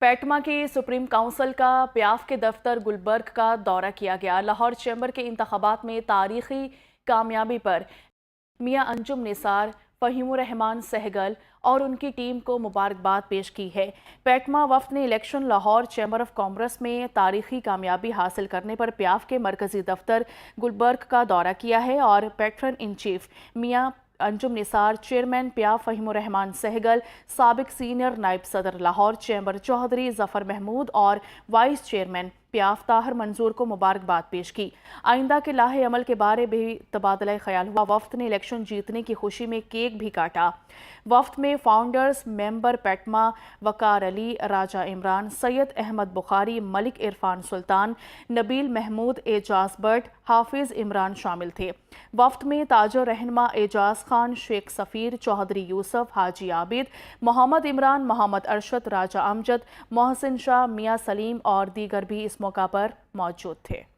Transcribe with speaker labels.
Speaker 1: پیٹما کی supreme council کا پیاف کے دفتر گلبرگ کا دورہ کیا گیا۔ لاہور چیمبر کے انتخابات میں تاریخی کامیابی پر میاں انجم نثار، فہیم الرحمان سہگل اور ان کی ٹیم کو مبارکباد پیش کی ہے۔ پیٹما وفد نے election Lahore chamber of commerce میں تاریخی کامیابی حاصل کرنے پر پیاف کے مرکزی دفتر گلبرگ کا دورہ کیا ہے اور پیٹرن ان چیف میاں انجم نثار، چیئرمین پیاف فہیم الرحمان سہگل، سابق سینئر نائب صدر لاہور چیمبر چوہدری ظفر محمود اور وائس چیئرمین پیاف طاہر منظور کو مبارکباد پیش کی۔ آئندہ کے لاہے عمل کے بارے بھی تبادلہ خیال ہوا۔ وفد نے الیکشن جیتنے کی خوشی میں کیک بھی کاٹا۔ وفد میں فاؤنڈرز ممبر پیٹما وقار علی، راجہ عمران، سید احمد بخاری، ملک عرفان سلطان، نبیل محمود، اعجاز بٹ، حافظ عمران شامل تھے۔ وفد میں تاجر رہنما اعجاز خان، شیخ سفیر، چوہدری یوسف، حاجی عابد، محمد عمران، محمد ارشد، راجہ امجد، محسن شاہ، میاں سلیم اور دیگر بھی اس موقع پر موجود تھے۔